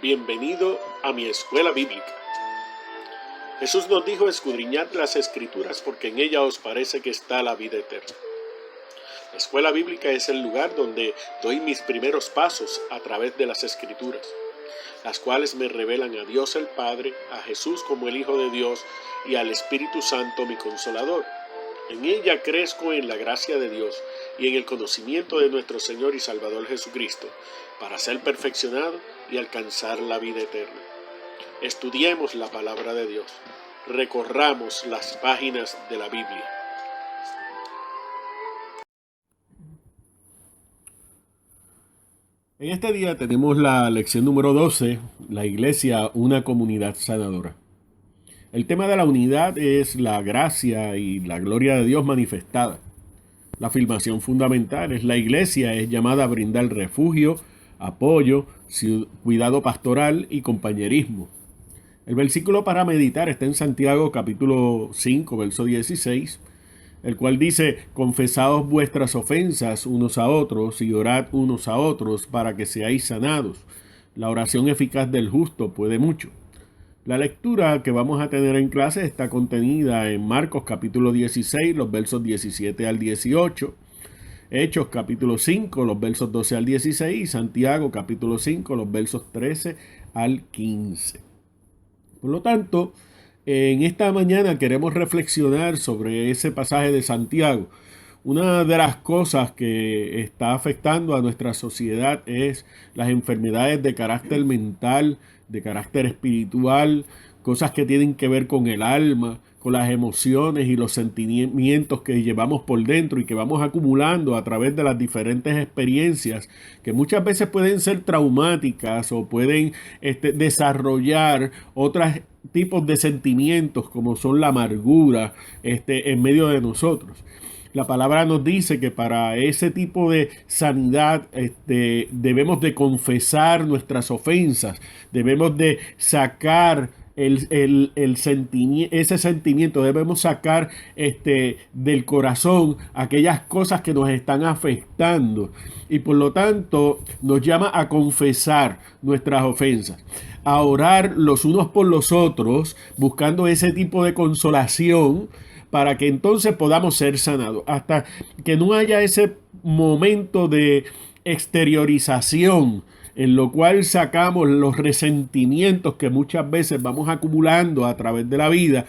Bienvenido a mi escuela bíblica. Jesús nos dijo: escudriñad las Escrituras, porque en ellas os parece que está la vida eterna. La escuela bíblica es el lugar donde doy mis primeros pasos a través de las Escrituras, las cuales me revelan a Dios el Padre, a Jesús como el Hijo de Dios y al Espíritu Santo, mi Consolador. En ella crezco en la gracia de Dios y en el conocimiento de nuestro Señor y Salvador Jesucristo, para ser perfeccionado y alcanzar la vida eterna. Estudiemos la palabra de Dios. Recorramos las páginas de la Biblia. En este día tenemos la lección número 12, la iglesia, una comunidad sanadora. El tema de la unidad es la gracia y la gloria de Dios manifestada. La afirmación fundamental es: la iglesia es llamada a brindar refugio, apoyo, cuidado pastoral y compañerismo. El versículo para meditar está en Santiago capítulo 5, verso 16, el cual dice: confesaos vuestras ofensas unos a otros y orad unos a otros para que seáis sanados. La oración eficaz del justo puede mucho. La lectura que vamos a tener en clase está contenida en Marcos capítulo 16, los versos 17 al 18, Hechos capítulo 5, los versos 12 al 16, y Santiago capítulo 5, los versos 13 al 15. Por lo tanto, en esta mañana queremos reflexionar sobre ese pasaje de Santiago. Una de las cosas que está afectando a nuestra sociedad es las enfermedades de carácter mental, de carácter espiritual, cosas que tienen que ver con el alma, con las emociones y los sentimientos que llevamos por dentro y que vamos acumulando a través de las diferentes experiencias que muchas veces pueden ser traumáticas o pueden desarrollar otros tipos de sentimientos como son la amargura en medio de nosotros. La palabra nos dice que para ese tipo de sanidad debemos de confesar nuestras ofensas, debemos de sacar ese sentimiento, debemos sacar del corazón aquellas cosas que nos están afectando, y por lo tanto nos llama a confesar nuestras ofensas, a orar los unos por los otros, buscando ese tipo de consolación para que entonces podamos ser sanados. Hasta que no haya ese momento de exteriorización en lo cual sacamos los resentimientos que muchas veces vamos acumulando a través de la vida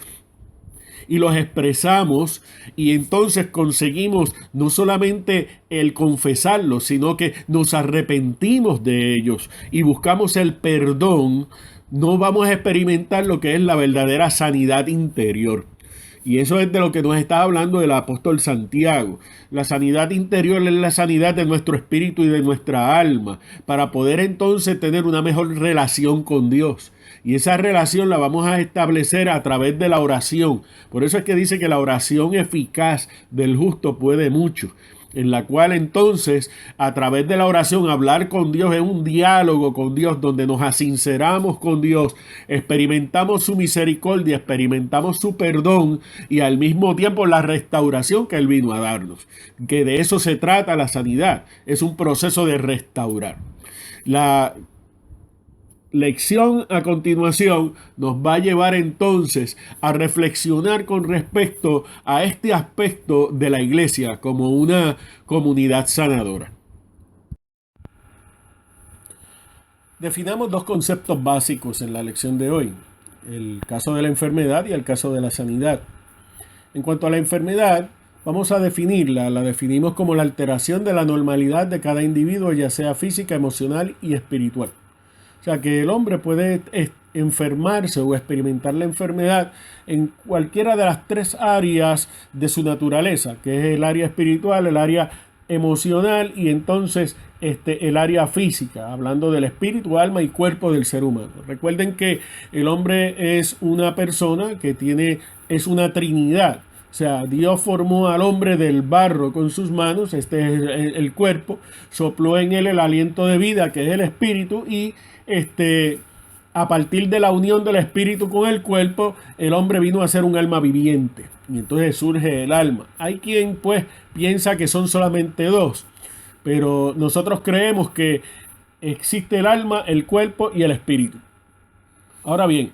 y los expresamos, y entonces conseguimos no solamente el confesarlos, sino que nos arrepentimos de ellos y buscamos el perdón, no vamos a experimentar lo que es la verdadera sanidad interior. Y eso es de lo que nos está hablando el apóstol Santiago. La sanidad interior es la sanidad de nuestro espíritu y de nuestra alma, para poder entonces tener una mejor relación con Dios. Y esa relación la vamos a establecer a través de la oración. Por eso es que dice que la oración eficaz del justo puede mucho, en la cual entonces a través de la oración hablar con Dios es un diálogo con Dios donde nos asinceramos con Dios, experimentamos su misericordia, experimentamos su perdón y al mismo tiempo la restauración que Él vino a darnos. Que de eso se trata la sanidad, es un proceso de restaurar. La lección a continuación nos va a llevar entonces a reflexionar con respecto a este aspecto de la iglesia como una comunidad sanadora. Definamos dos conceptos básicos en la lección de hoy: el caso de la enfermedad y el caso de la sanidad. En cuanto a la enfermedad, vamos a definirla. La definimos como la alteración de la normalidad de cada individuo, ya sea física, emocional y espiritual. O sea que el hombre puede enfermarse o experimentar la enfermedad en cualquiera de las tres áreas de su naturaleza, que es el área espiritual, el área emocional y entonces el área física, hablando del espíritu, alma y cuerpo del ser humano. Recuerden que el hombre es una persona que es una trinidad. O sea, Dios formó al hombre del barro con sus manos, este es el cuerpo, sopló en él el aliento de vida, que es el espíritu, y a partir de la unión del espíritu con el cuerpo, el hombre vino a ser un alma viviente. Y entonces surge el alma. Hay quien pues piensa que son solamente dos, pero nosotros creemos que existe el alma, el cuerpo y el espíritu. Ahora bien,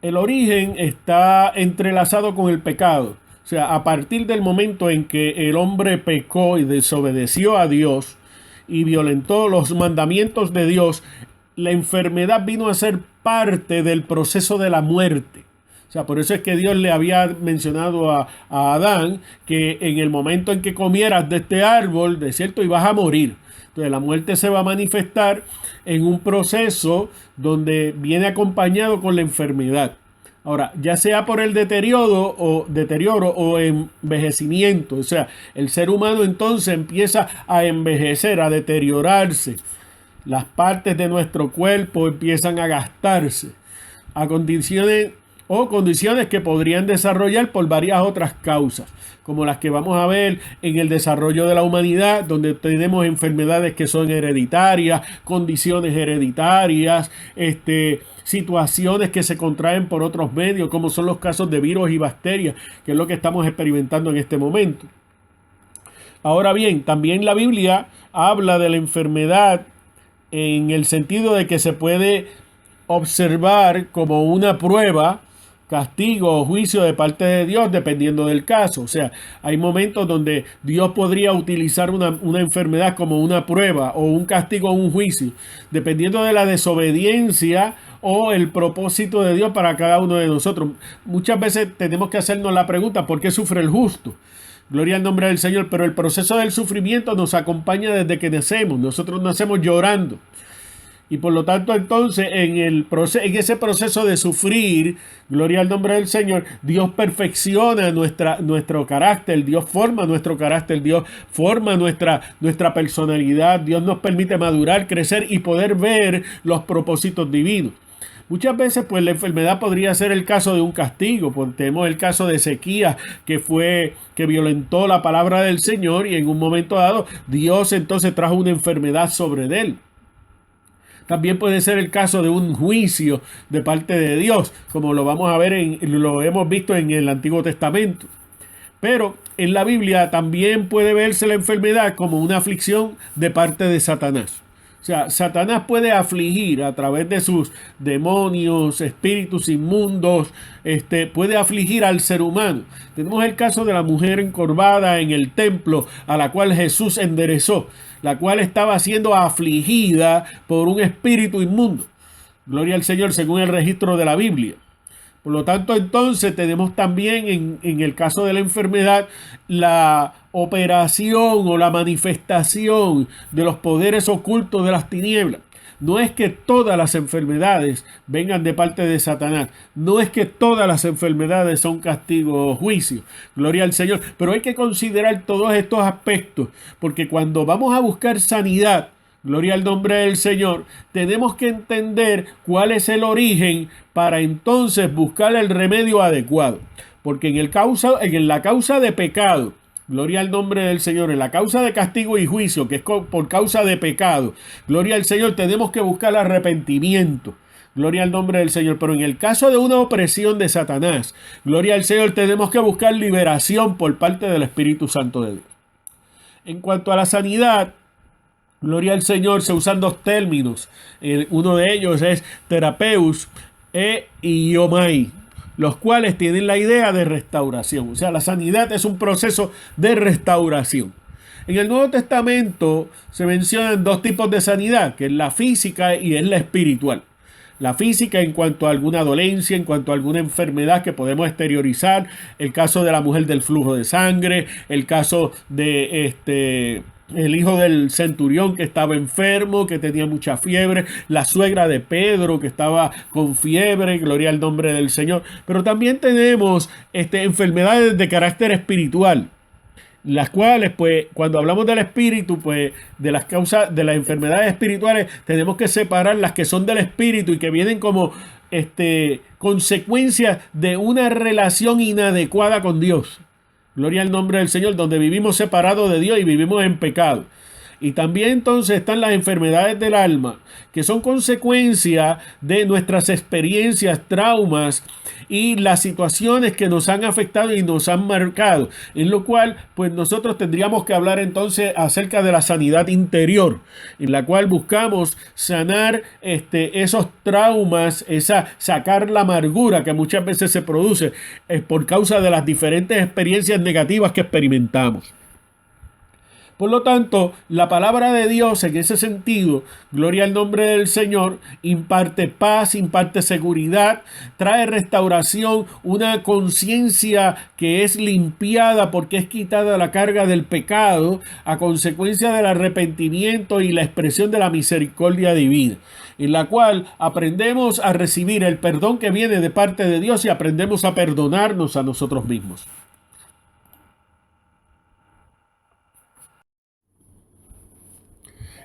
el origen está entrelazado con el pecado. O sea, a partir del momento en que el hombre pecó y desobedeció a Dios y violentó los mandamientos de Dios, la enfermedad vino a ser parte del proceso de la muerte. O sea, por eso es que Dios le había mencionado a Adán que en el momento en que comieras de este árbol, de cierto, ibas a morir. Entonces la muerte se va a manifestar en un proceso donde viene acompañado con la enfermedad. Ahora, ya sea por el deterioro o envejecimiento, o sea, el ser humano entonces empieza a envejecer, a deteriorarse. Las partes de nuestro cuerpo empiezan a gastarse a condiciones que podrían desarrollar por varias otras causas, como las que vamos a ver en el desarrollo de la humanidad, donde tenemos enfermedades que son hereditarias, condiciones hereditarias, situaciones que se contraen por otros medios, como son los casos de virus y bacterias, que es lo que estamos experimentando en este momento. Ahora bien, también la Biblia habla de la enfermedad en el sentido de que se puede observar como una prueba, castigo o juicio de parte de Dios dependiendo del caso. O sea, hay momentos donde Dios podría utilizar una enfermedad como una prueba o un castigo o un juicio, dependiendo de la desobediencia o el propósito de Dios para cada uno de nosotros. Muchas veces tenemos que hacernos la pregunta: ¿por qué sufre el justo? Gloria al nombre del Señor. Pero el proceso del sufrimiento nos acompaña desde que nacemos. Nosotros nacemos llorando. Y por lo tanto, entonces, en ese proceso de sufrir, gloria al nombre del Señor, Dios perfecciona nuestro carácter, Dios forma nuestro carácter, Dios forma nuestra personalidad, Dios nos permite madurar, crecer y poder ver los propósitos divinos. Muchas veces, pues, la enfermedad podría ser el caso de un castigo. Pues, tenemos el caso de Ezequías, que violentó la palabra del Señor, y en un momento dado, Dios entonces trajo una enfermedad sobre él. También puede ser el caso de un juicio de parte de Dios, como lo vamos a ver, lo hemos visto en el Antiguo Testamento. Pero en la Biblia también puede verse la enfermedad como una aflicción de parte de Satanás. O sea, Satanás puede afligir a través de sus demonios, espíritus inmundos, puede afligir al ser humano. Tenemos el caso de la mujer encorvada en el templo, a la cual Jesús enderezó, la cual estaba siendo afligida por un espíritu inmundo. Gloria al Señor, según el registro de la Biblia. Por lo tanto, entonces tenemos también en el caso de la enfermedad la operación o la manifestación de los poderes ocultos de las tinieblas. No es que todas las enfermedades vengan de parte de Satanás. No es que todas las enfermedades son castigo o juicio. Gloria al Señor. Pero hay que considerar todos estos aspectos, porque cuando vamos a buscar sanidad, gloria al nombre del Señor, tenemos que entender cuál es el origen para entonces buscar el remedio adecuado. Porque en la causa de pecado, gloria al nombre del Señor, en la causa de castigo y juicio, que es por causa de pecado, gloria al Señor, tenemos que buscar arrepentimiento. Gloria al nombre del Señor. Pero en el caso de una opresión de Satanás, gloria al Señor, tenemos que buscar liberación por parte del Espíritu Santo de Dios. En cuanto a la sanidad, gloria al Señor, se usan dos términos. Uno de ellos es terapeus e iomai, los cuales tienen la idea de restauración. O sea, la sanidad es un proceso de restauración. En el Nuevo Testamento se mencionan dos tipos de sanidad, que es la física y es la espiritual. La física en cuanto a alguna dolencia, en cuanto a alguna enfermedad que podemos exteriorizar, el caso de la mujer del flujo de sangre, el caso de el hijo del centurión que estaba enfermo, que tenía mucha fiebre, la suegra de Pedro que estaba con fiebre, gloria al nombre del Señor. Pero también tenemos enfermedades de carácter espiritual, las cuales, pues, cuando hablamos del espíritu, pues, de las causas de las enfermedades espirituales, tenemos que separar las que son del espíritu y que vienen como consecuencia de una relación inadecuada con Dios. Gloria al nombre del Señor, donde vivimos separados de Dios y vivimos en pecado. Y también entonces están las enfermedades del alma, que son consecuencia de nuestras experiencias, traumas y las situaciones que nos han afectado y nos han marcado. En lo cual, pues nosotros tendríamos que hablar entonces acerca de la sanidad interior, en la cual buscamos sanar esos traumas, sacar la amargura que muchas veces se produce por causa de las diferentes experiencias negativas que experimentamos. Por lo tanto, la palabra de Dios en ese sentido, gloria al nombre del Señor, imparte paz, imparte seguridad, trae restauración, una conciencia que es limpiada porque es quitada la carga del pecado a consecuencia del arrepentimiento y la expresión de la misericordia divina, en la cual aprendemos a recibir el perdón que viene de parte de Dios y aprendemos a perdonarnos a nosotros mismos.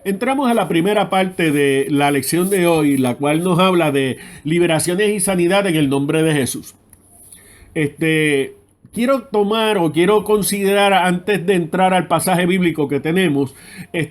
Entramos a la primera parte de la lección de hoy, la cual nos habla de liberaciones y sanidad en el nombre de Jesús. Quiero tomar o quiero considerar antes de entrar al pasaje bíblico que tenemos,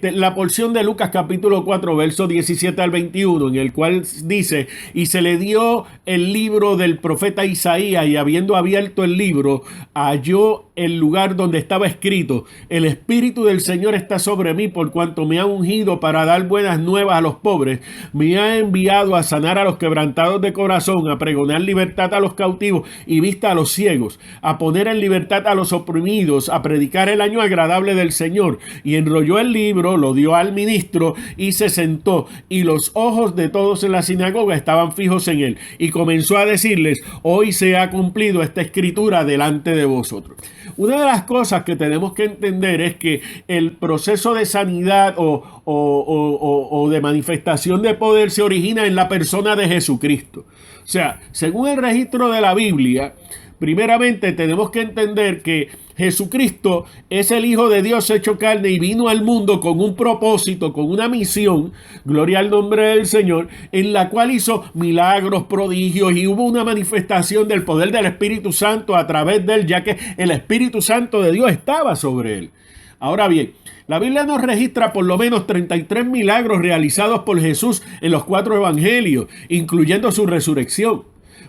la porción de Lucas capítulo 4, verso 17 al 21, en el cual dice, y se le dio el libro del profeta Isaías, y habiendo abierto el libro, halló el lugar donde estaba escrito, el Espíritu del Señor está sobre mí, por cuanto me ha ungido para dar buenas nuevas a los pobres, me ha enviado a sanar a los quebrantados de corazón, a pregonar libertad a los cautivos y vista a los ciegos, a poner en libertad a los oprimidos, a predicar el año agradable del Señor. Y enrolló el libro, lo dio al ministro y se sentó, y los ojos de todos en la sinagoga estaban fijos en él, y comenzó a decirles, hoy se ha cumplido esta escritura delante de vosotros. Una de las cosas que tenemos que entender es que el proceso de sanidad o de manifestación de poder se origina en la persona de Jesucristo. O sea, según el registro de la Biblia, primeramente tenemos que entender que Jesucristo es el Hijo de Dios hecho carne y vino al mundo con un propósito, con una misión, gloria al nombre del Señor, en la cual hizo milagros, prodigios, y hubo una manifestación del poder del Espíritu Santo a través de él, ya que el Espíritu Santo de Dios estaba sobre él. Ahora bien, la Biblia nos registra por lo menos 33 milagros realizados por Jesús en los 4 evangelios, incluyendo su resurrección.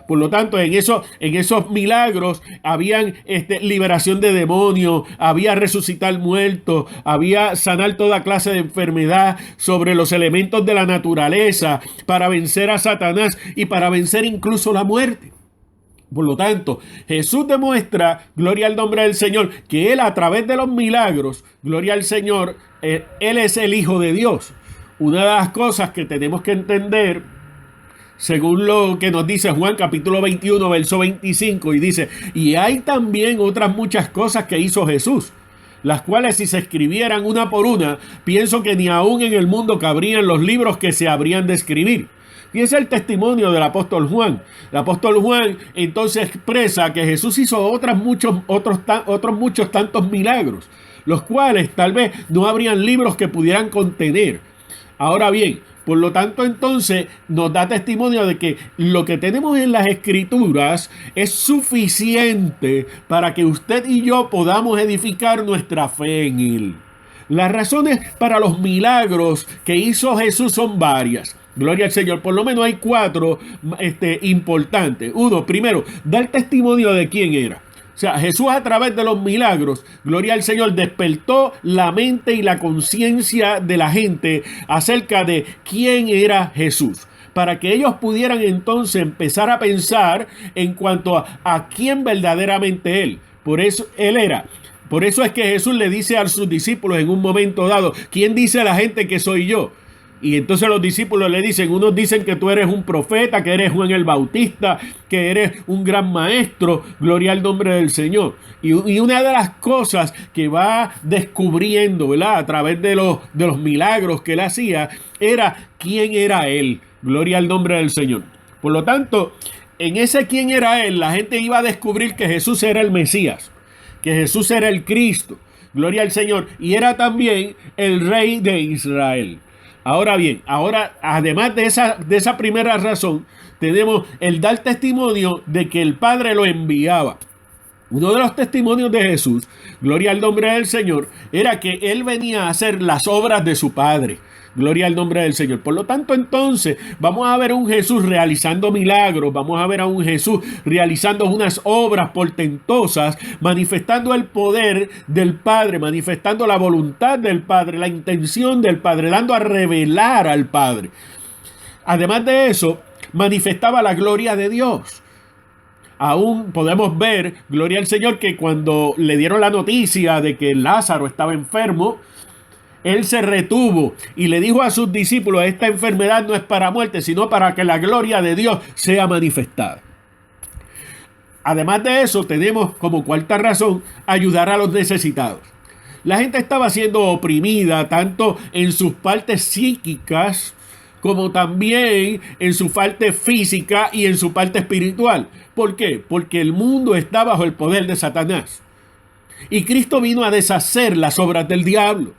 Por lo tanto, en esos milagros habían liberación de demonios, había resucitar muertos, había sanar toda clase de enfermedad sobre los elementos de la naturaleza para vencer a Satanás y para vencer incluso la muerte. Por lo tanto, Jesús demuestra, gloria al nombre del Señor, que Él a través de los milagros, gloria al Señor, Él es el Hijo de Dios. Una de las cosas que tenemos que entender, según lo que nos dice Juan capítulo 21, verso 25, y dice, y hay también otras muchas cosas que hizo Jesús, las cuales si se escribieran una por una, pienso que ni aún en el mundo cabrían los libros que se habrían de escribir. Y ese es el testimonio del apóstol Juan. El apóstol Juan entonces expresa que Jesús hizo otros muchos tantos milagros, los cuales tal vez no habrían libros que pudieran contener. Ahora bien, por lo tanto, entonces nos da testimonio de que lo que tenemos en las Escrituras es suficiente para que usted y yo podamos edificar nuestra fe en Él. Las razones para los milagros que hizo Jesús son varias. Gloria al Señor. Por lo menos hay 4 importantes. Uno, primero, dar testimonio de quién era. O sea, Jesús a través de los milagros, gloria al Señor, despertó la mente y la conciencia de la gente acerca de quién era Jesús, para que ellos pudieran entonces empezar a pensar en cuanto a quién verdaderamente Él. Por eso Él era. Por eso es que Jesús le dice a sus discípulos en un momento dado, ¿quién dice a la gente que soy yo? Y entonces los discípulos le dicen, unos dicen que tú eres un profeta, que eres Juan el Bautista, que eres un gran maestro, gloria al nombre del Señor. Y una de las cosas que va descubriendo, ¿verdad?, a través de los milagros que él hacía, era quién era él, gloria al nombre del Señor. Por lo tanto, en ese quién era él, la gente iba a descubrir que Jesús era el Mesías, que Jesús era el Cristo, gloria al Señor, y era también el Rey de Israel. Ahora bien, además de esa primera razón, tenemos el dar testimonio de que el Padre lo enviaba. Uno de los testimonios de Jesús, gloria al nombre del Señor, era que Él venía a hacer las obras de su Padre. Gloria al nombre del Señor. Por lo tanto, entonces, vamos a ver a un Jesús realizando milagros, vamos a ver a un Jesús realizando unas obras portentosas, manifestando el poder del Padre, manifestando la voluntad del Padre, la intención del Padre, dando a revelar al Padre. Además de eso, manifestaba la gloria de Dios. Aún podemos ver, gloria al Señor, que cuando le dieron la noticia de que Lázaro estaba enfermo, Él se retuvo y le dijo a sus discípulos: esta enfermedad no es para muerte, sino para que la gloria de Dios sea manifestada. Además de eso, tenemos como cuarta razón ayudar a los necesitados. La gente estaba siendo oprimida tanto en sus partes psíquicas como también en su parte física y en su parte espiritual. ¿Por qué? Porque el mundo está bajo el poder de Satanás. Y Cristo vino a deshacer las obras del diablo.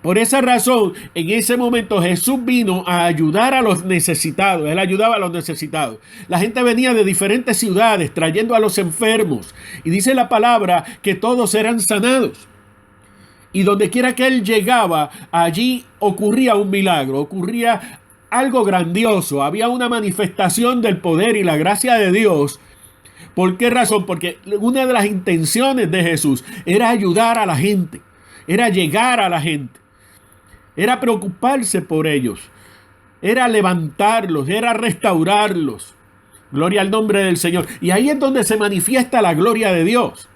Por esa razón, en ese momento Jesús vino a ayudar a los necesitados. Él ayudaba a los necesitados. La gente venía de diferentes ciudades trayendo a los enfermos. Y dice la palabra que todos eran sanados. Y donde quiera que Él llegaba, allí ocurría un milagro, ocurría algo grandioso. Había una manifestación del poder y la gracia de Dios. ¿Por qué razón? Porque una de las intenciones de Jesús era ayudar a la gente, era llegar a la gente. Era preocuparse por ellos, era levantarlos, era restaurarlos. Gloria al nombre del Señor. Y ahí es donde se manifiesta la gloria de Dios.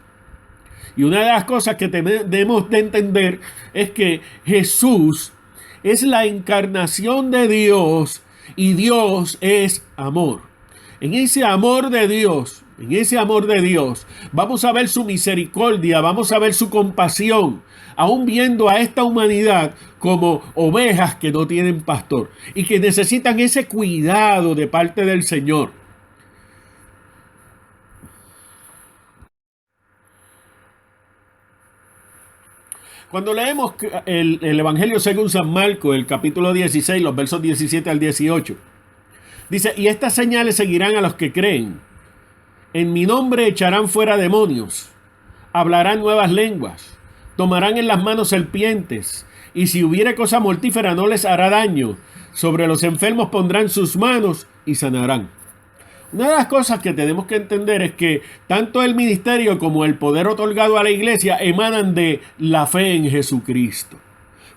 Y una de las cosas que debemos de entender es que Jesús es la encarnación de Dios y Dios es amor. En ese amor de Dios, vamos a ver su misericordia, vamos a ver su compasión, aún viendo a esta humanidad como ovejas que no tienen pastor y que necesitan ese cuidado de parte del Señor. Cuando leemos el Evangelio según San Marcos, el capítulo 16, los versos 17 al 18, dice: y estas señales seguirán a los que creen. En mi nombre echarán fuera demonios, hablarán nuevas lenguas, tomarán en las manos serpientes, y si hubiere cosa mortífera no les hará daño. Sobre los enfermos pondrán sus manos y sanarán. Una de las cosas que tenemos que entender es que tanto el ministerio como el poder otorgado a la iglesia emanan de la fe en Jesucristo.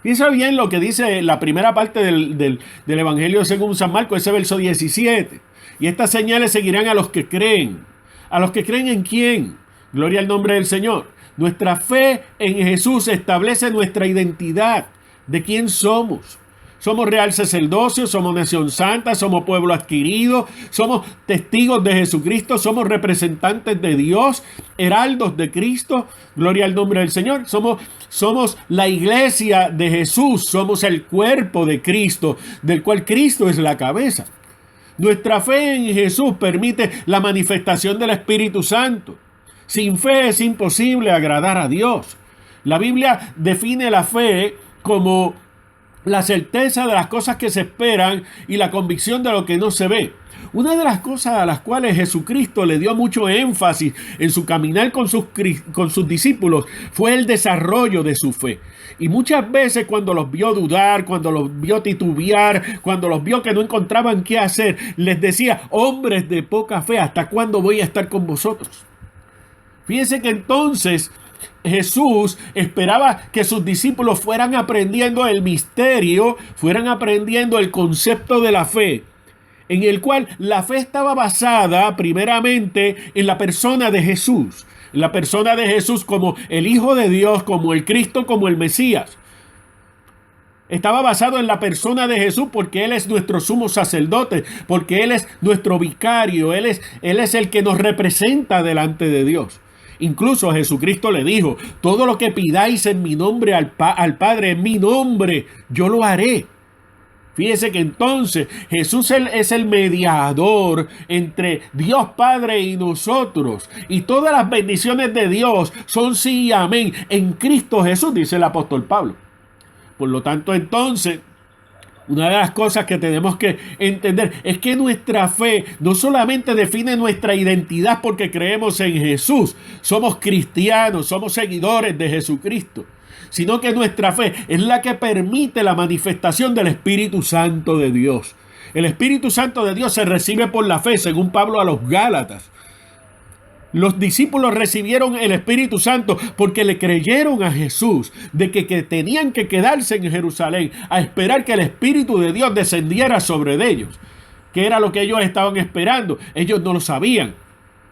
Piensa bien lo que dice la primera parte del Evangelio según San Marcos, ese verso 17. Y estas señales seguirán a los que creen. ¿A los que creen en quién? Gloria al nombre del Señor. Nuestra fe en Jesús establece nuestra identidad de quién somos. Somos real sacerdocio, somos nación santa, somos pueblo adquirido, somos testigos de Jesucristo, somos representantes de Dios, heraldos de Cristo, gloria al nombre del Señor. Somos la iglesia de Jesús, somos el cuerpo de Cristo, del cual Cristo es la cabeza. Nuestra fe en Jesús permite la manifestación del Espíritu Santo. Sin fe es imposible agradar a Dios. La Biblia define la fe como la certeza de las cosas que se esperan y la convicción de lo que no se ve. Una de las cosas a las cuales Jesucristo le dio mucho énfasis en su caminar con sus discípulos fue el desarrollo de su fe. Y muchas veces cuando los vio dudar, cuando los vio titubear, cuando los vio que no encontraban qué hacer, les decía: hombres de poca fe, ¿hasta cuándo voy a estar con vosotros? Fíjense que entonces Jesús esperaba que sus discípulos fueran aprendiendo el misterio, fueran aprendiendo el concepto de la fe, en el cual la fe estaba basada primeramente en la persona de Jesús, en la persona de Jesús como el Hijo de Dios, como el Cristo, como el Mesías. Estaba basado en la persona de Jesús porque Él es nuestro sumo sacerdote, porque Él es nuestro vicario, Él es el que nos representa delante de Dios. Incluso Jesucristo le dijo: todo lo que pidáis en mi nombre al Padre, en mi nombre, yo lo haré. Fíjese que entonces Jesús es el mediador entre Dios Padre y nosotros. Y todas las bendiciones de Dios son sí y amén en Cristo Jesús, dice el apóstol Pablo. Por lo tanto, entonces, Una de las cosas que tenemos que entender es que nuestra fe no solamente define nuestra identidad porque creemos en Jesús, somos cristianos, somos seguidores de Jesucristo, sino que nuestra fe es la que permite la manifestación del Espíritu Santo de Dios. El Espíritu Santo de Dios se recibe por la fe, según Pablo a los Gálatas. Los discípulos recibieron el Espíritu Santo porque le creyeron a Jesús de que tenían que quedarse en Jerusalén a esperar que el Espíritu de Dios descendiera sobre ellos. ¿Qué era lo que ellos estaban esperando? Ellos no lo sabían.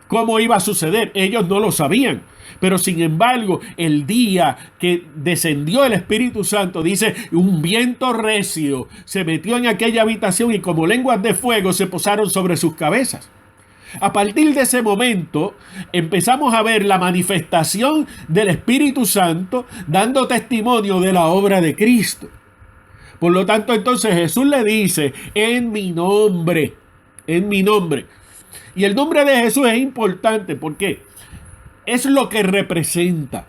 ¿Cómo iba a suceder? Ellos no lo sabían. Pero sin embargo, el día que descendió el Espíritu Santo, dice, un viento recio se metió en aquella habitación y como lenguas de fuego se posaron sobre sus cabezas. A partir de ese momento empezamos a ver la manifestación del Espíritu Santo dando testimonio de la obra de Cristo. Por lo tanto, entonces Jesús le dice, en mi nombre. Y el nombre de Jesús es importante porque es lo que representa.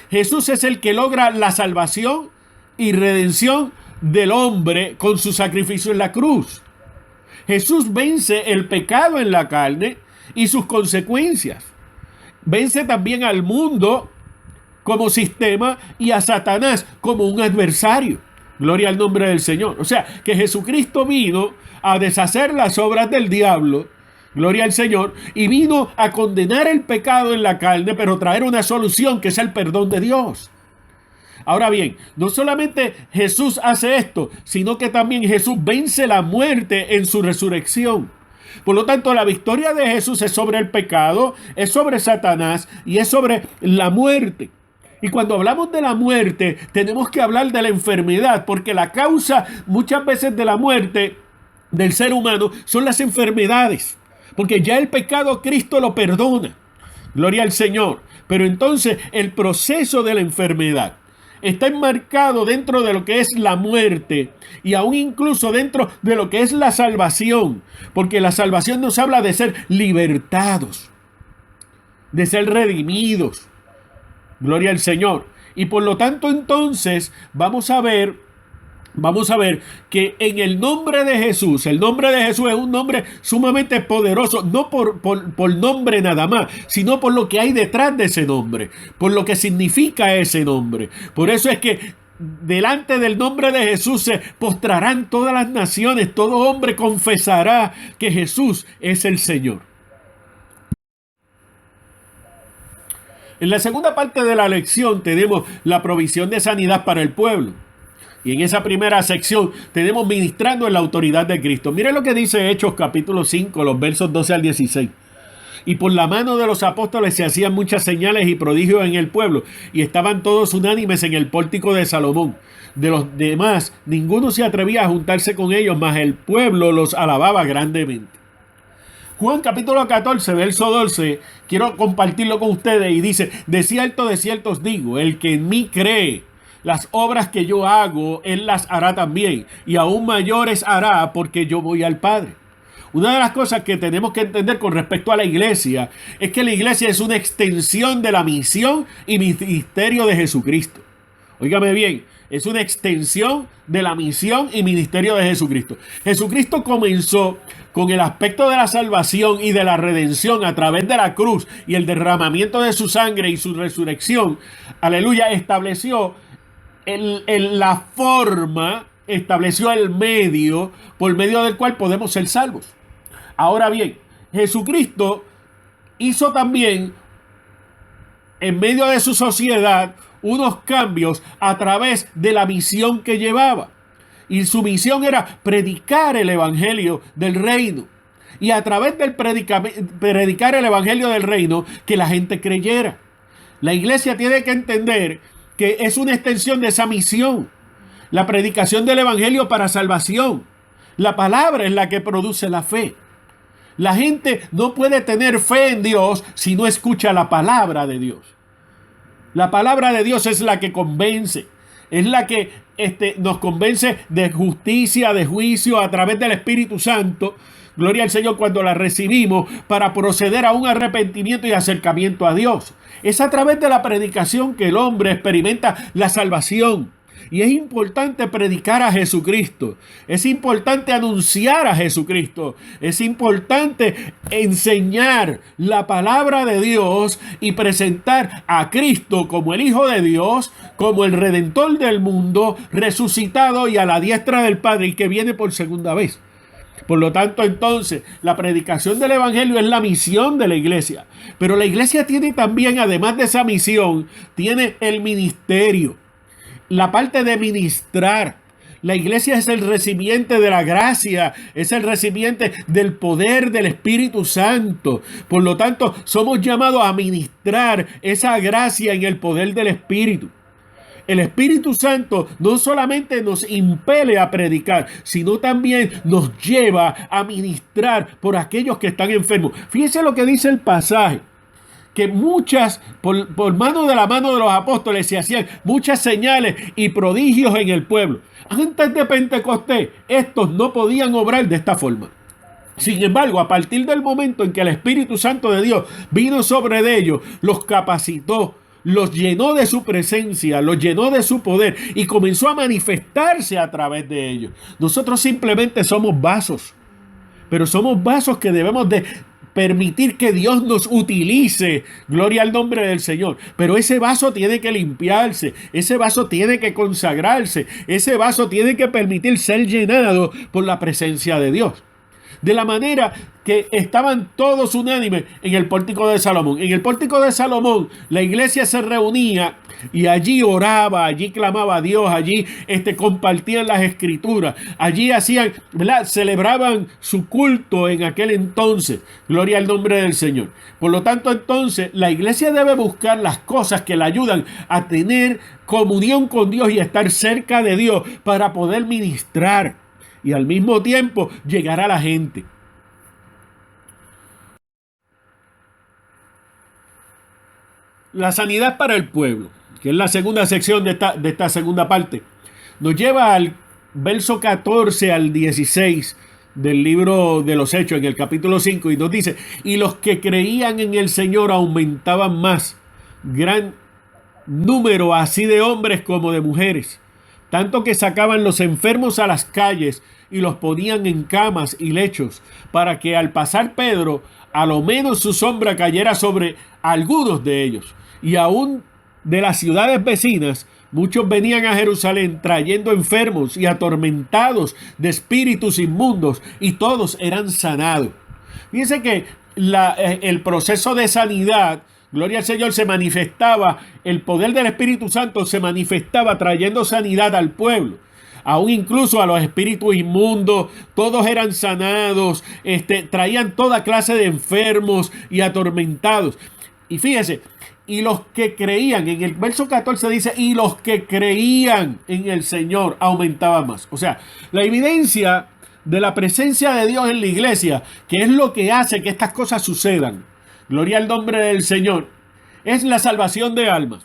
Jesús es el que logra la salvación y redención del hombre con su sacrificio en la cruz. Jesús vence el pecado en la carne y sus consecuencias. Vence también al mundo como sistema y a Satanás como un adversario. Gloria al nombre del Señor. O sea, que Jesucristo vino a deshacer las obras del diablo. Gloria al Señor. Y vino a condenar el pecado en la carne, pero traer una solución que es el perdón de Dios. Ahora bien, no solamente Jesús hace esto, sino que también Jesús vence la muerte en su resurrección. Por lo tanto, la victoria de Jesús es sobre el pecado, es sobre Satanás y es sobre la muerte. Y cuando hablamos de la muerte, tenemos que hablar de la enfermedad, porque la causa muchas veces de la muerte del ser humano son las enfermedades, porque ya el pecado Cristo lo perdona. Gloria al Señor. Pero entonces el proceso de la enfermedad está enmarcado dentro de lo que es la muerte y aún incluso dentro de lo que es la salvación, porque la salvación nos habla de ser libertados, de ser redimidos. Gloria al Señor. Y por lo tanto entonces vamos a ver que en el nombre de Jesús, el nombre de Jesús es un nombre sumamente poderoso, no por nombre nada más, sino por lo que hay detrás de ese nombre, por lo que significa ese nombre. Por eso es que delante del nombre de Jesús se postrarán todas las naciones, todo hombre confesará que Jesús es el Señor. En la segunda parte de la lección tenemos la provisión de sanidad para el pueblo. Y en esa primera sección tenemos ministrando en la autoridad de Cristo. Mire lo que dice Hechos capítulo 5, los versos 12 al 16. Y por la mano de los apóstoles se hacían muchas señales y prodigios en el pueblo, y estaban todos unánimes en el pórtico de Salomón. De los demás, ninguno se atrevía a juntarse con ellos, mas el pueblo los alababa grandemente. Juan capítulo 14, verso 12, quiero compartirlo con ustedes y dice, de cierto os digo, el que en mí cree, las obras que yo hago, él las hará también, y aún mayores hará porque yo voy al Padre. Una de las cosas que tenemos que entender con respecto a la iglesia es que la iglesia es una extensión de la misión y ministerio de Jesucristo. Óigame bien, es una extensión de la misión y ministerio de Jesucristo. Jesucristo comenzó con el aspecto de la salvación y de la redención a través de la cruz y el derramamiento de su sangre y su resurrección. Aleluya, estableció la forma, estableció el medio por medio del cual podemos ser salvos. Ahora bien, Jesucristo hizo también en medio de su sociedad unos cambios a través de la misión que llevaba. Y su misión era predicar el evangelio del reino. Y a través del predicar el evangelio del reino, que la gente creyera. La iglesia tiene que entender que es una extensión de esa misión. La predicación del evangelio para salvación. La palabra es la que produce la fe. La gente no puede tener fe en Dios si no escucha la palabra de Dios. La palabra de Dios es la que convence. Es la que nos convence de justicia, de juicio a través del Espíritu Santo. Gloria al Señor cuando la recibimos para proceder a un arrepentimiento y acercamiento a Dios. Es a través de la predicación que el hombre experimenta la salvación. Y es importante predicar a Jesucristo. Es importante anunciar a Jesucristo. Es importante enseñar la palabra de Dios y presentar a Cristo como el Hijo de Dios, como el Redentor del mundo, resucitado y a la diestra del Padre y que viene por segunda vez. Por lo tanto, entonces, la predicación del Evangelio es la misión de la iglesia. Pero la iglesia tiene también, además de esa misión, tiene el ministerio. La parte de ministrar. La iglesia es el recipiente de la gracia, es el recipiente del poder del Espíritu Santo. Por lo tanto, somos llamados a ministrar esa gracia en el poder del Espíritu. El Espíritu Santo no solamente nos impele a predicar, sino también nos lleva a ministrar por aquellos que están enfermos. Fíjense lo que dice el pasaje. Que por mano de los apóstoles se hacían muchas señales y prodigios en el pueblo. Antes de Pentecostés, estos no podían obrar de esta forma. Sin embargo, a partir del momento en que el Espíritu Santo de Dios vino sobre ellos, los capacitó, los llenó de su presencia, los llenó de su poder y comenzó a manifestarse a través de ellos. Nosotros simplemente somos vasos, pero somos vasos que debemos de permitir que Dios nos utilice. Gloria al nombre del Señor. Pero ese vaso tiene que limpiarse, ese vaso tiene que consagrarse, ese vaso tiene que permitir ser llenado por la presencia de Dios. De la manera que estaban todos unánimes en el pórtico de Salomón. En el pórtico de Salomón la iglesia se reunía y allí oraba, allí clamaba a Dios, allí compartían las escrituras, allí hacían, ¿verdad? Celebraban su culto en aquel entonces. Gloria al nombre del Señor. Por lo tanto, entonces, la iglesia debe buscar las cosas que la ayudan a tener comunión con Dios y a estar cerca de Dios para poder ministrar y al mismo tiempo llegar a la gente. La sanidad para el pueblo, que es la segunda sección de esta segunda parte, nos lleva al verso 14 al 16 del libro de los Hechos, en el capítulo 5, y nos dice: y los que creían en el Señor aumentaban más, gran número así de hombres como de mujeres, tanto que sacaban los enfermos a las calles y los ponían en camas y lechos, para que al pasar Pedro, a lo menos su sombra cayera sobre algunos de ellos. Y aún de las ciudades vecinas, muchos venían a Jerusalén trayendo enfermos y atormentados de espíritus inmundos, y todos eran sanados. Fíjense que el proceso de sanidad, gloria al Señor, se manifestaba, el poder del Espíritu Santo se manifestaba trayendo sanidad al pueblo. Aún incluso a los espíritus inmundos, todos eran sanados, traían toda clase de enfermos y atormentados. Y fíjense, y los que creían, en el verso 14 dice, y los que creían en el Señor aumentaban más. O sea, la evidencia de la presencia de Dios en la iglesia, que es lo que hace que estas cosas sucedan, gloria al nombre del Señor, es la salvación de almas.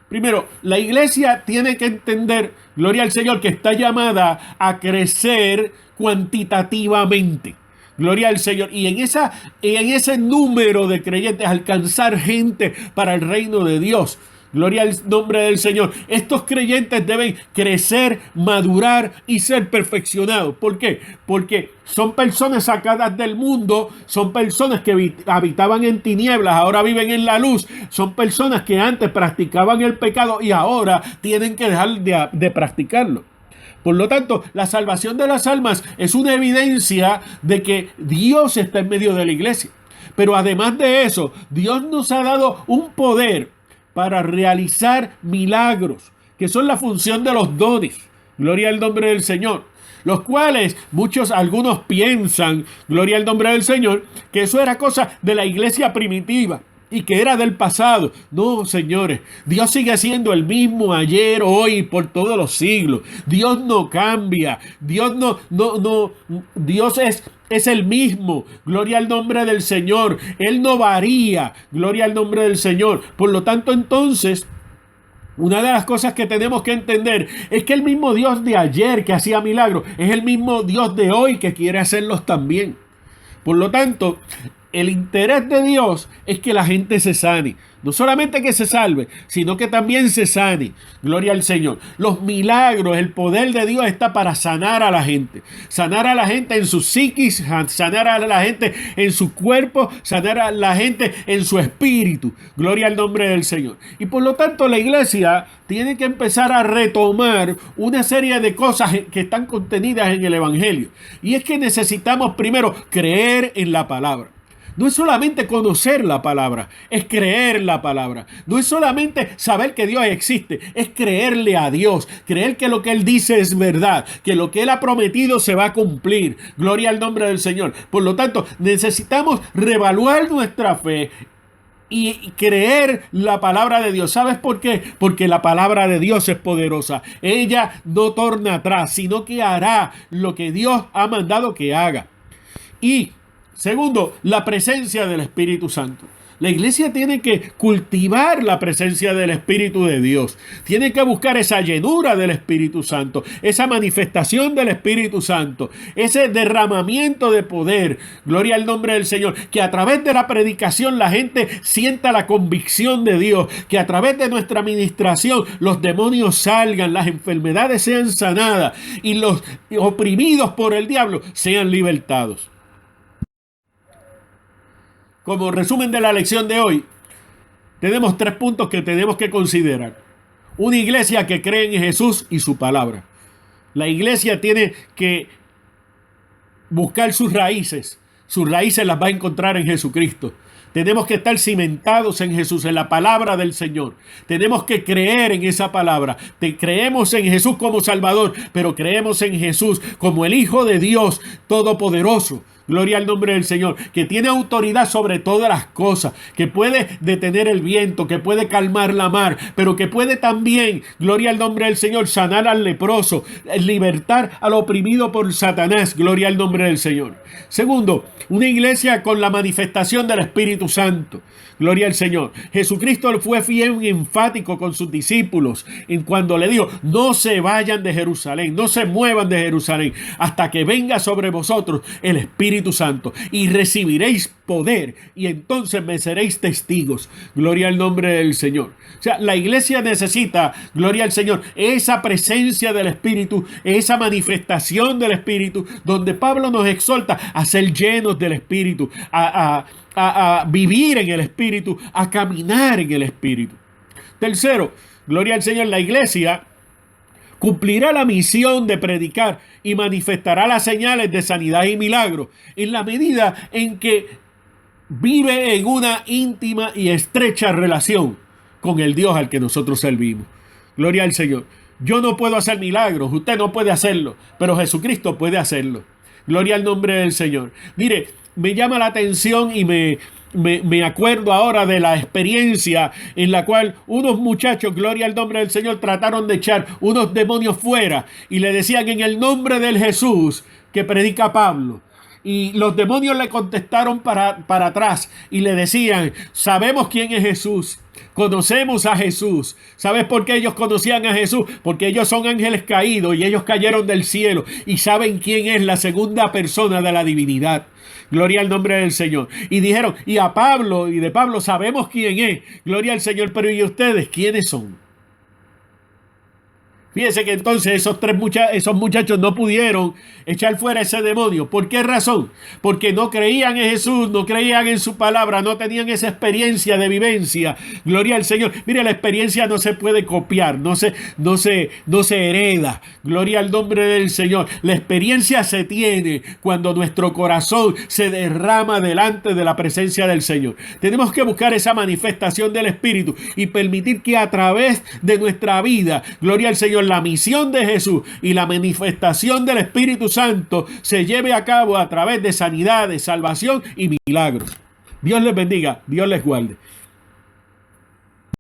Primero, la iglesia tiene que entender, gloria al Señor, que está llamada a crecer cuantitativamente. Gloria al Señor. Y en ese número de creyentes, alcanzar gente para el reino de Dios. Gloria al nombre del Señor. Estos creyentes deben crecer, madurar y ser perfeccionados. ¿Por qué? Porque son personas sacadas del mundo, son personas que habitaban en tinieblas, ahora viven en la luz. Son personas que antes practicaban el pecado y ahora tienen que dejar de practicarlo. Por lo tanto, la salvación de las almas es una evidencia de que Dios está en medio de la iglesia. Pero además de eso, Dios nos ha dado un poder para realizar milagros, que son la función de los dones. Gloria al nombre del Señor. Los cuales algunos piensan, gloria al nombre del Señor, que eso era cosa de la iglesia primitiva y que era del pasado. No, señores, Dios sigue siendo el mismo ayer, hoy y por todos los siglos. Dios no cambia. Dios Dios es el mismo. Gloria al nombre del Señor. Él no varía. Gloria al nombre del Señor. Por lo tanto, entonces, una de las cosas que tenemos que entender es que el mismo Dios de ayer que hacía milagros es el mismo Dios de hoy que quiere hacerlos también. Por lo tanto, el interés de Dios es que la gente se sane. No solamente que se salve, sino que también se sane. Gloria al Señor. Los milagros, el poder de Dios está para sanar a la gente. Sanar a la gente en su psiquis, sanar a la gente en su cuerpo, sanar a la gente en su espíritu. Gloria al nombre del Señor. Y por lo tanto la iglesia tiene que empezar a retomar una serie de cosas que están contenidas en el Evangelio. Y es que necesitamos primero creer en la palabra. No es solamente conocer la palabra, es creer la palabra. No es solamente saber que Dios existe, es creerle a Dios, creer que lo que Él dice es verdad, que lo que Él ha prometido se va a cumplir. Gloria al nombre del Señor. Por lo tanto, necesitamos reevaluar nuestra fe y creer la palabra de Dios. ¿Sabes por qué? Porque la palabra de Dios es poderosa. Ella no torna atrás, sino que hará lo que Dios ha mandado que haga. Y segundo, la presencia del Espíritu Santo. La iglesia tiene que cultivar la presencia del Espíritu de Dios. Tiene que buscar esa llenura del Espíritu Santo, esa manifestación del Espíritu Santo, ese derramamiento de poder. Gloria al nombre del Señor. Que a través de la predicación la gente sienta la convicción de Dios. Que a través de nuestra administración los demonios salgan, las enfermedades sean sanadas y los oprimidos por el diablo sean libertados. Como resumen de la lección de hoy, tenemos 3 puntos que tenemos que considerar. Una iglesia que cree en Jesús y su palabra. La iglesia tiene que buscar sus raíces. Sus raíces las va a encontrar en Jesucristo. Tenemos que estar cimentados en Jesús, en la palabra del Señor. Tenemos que creer en esa palabra. Creemos en Jesús como Salvador, pero creemos en Jesús como el Hijo de Dios Todopoderoso. Gloria al nombre del Señor, que tiene autoridad sobre todas las cosas, que puede detener el viento, que puede calmar la mar, pero que puede también, gloria al nombre del Señor, sanar al leproso, libertar al oprimido por Satanás. Gloria al nombre del Señor. Segundo, una iglesia con la manifestación del Espíritu Santo. Gloria al Señor. Jesucristo fue fiel y enfático con sus discípulos en cuando le dijo: no se vayan de Jerusalén, no se muevan de Jerusalén hasta que venga sobre vosotros el Espíritu Santo y recibiréis poder y entonces me seréis testigos. Gloria al nombre del Señor. O sea, la iglesia necesita, gloria al Señor, esa presencia del Espíritu, esa manifestación del Espíritu, donde Pablo nos exhorta a ser llenos del Espíritu, a vivir en el Espíritu, a caminar en el Espíritu. Tercero, gloria al Señor, la iglesia cumplirá la misión de predicar y manifestará las señales de sanidad y milagros en la medida en que vive en una íntima y estrecha relación con el Dios al que nosotros servimos. Gloria al Señor. Yo no puedo hacer milagros, usted no puede hacerlo, pero Jesucristo puede hacerlo. Gloria al nombre del Señor. Mire, me llama la atención y me acuerdo ahora de la experiencia en la cual unos muchachos, gloria al nombre del Señor, trataron de echar unos demonios fuera y le decían: en el nombre del Jesús que predica Pablo. Y los demonios le contestaron para atrás y le decían: sabemos quién es Jesús, conocemos a Jesús. ¿Sabes por qué ellos conocían a Jesús? Porque ellos son ángeles caídos y ellos cayeron del cielo y saben quién es la segunda persona de la divinidad. Gloria al nombre del Señor. Y dijeron: y a Pablo, y de Pablo sabemos quién es. Gloria al Señor. Pero ¿y ustedes quiénes son? Fíjense que entonces esos muchachos no pudieron echar fuera ese demonio. ¿Por qué razón? Porque no creían en Jesús, no creían en su palabra, no tenían esa experiencia de vivencia. Gloria al Señor. Mire, la experiencia no se puede copiar, no se hereda. Gloria al nombre del Señor. La experiencia se tiene cuando nuestro corazón se derrama delante de la presencia del Señor. Tenemos que buscar esa manifestación del Espíritu y permitir que a través de nuestra vida, gloria al Señor, la misión de Jesús y la manifestación del Espíritu Santo se lleve a cabo a través de sanidad, de salvación y milagros. Dios les bendiga, Dios les guarde.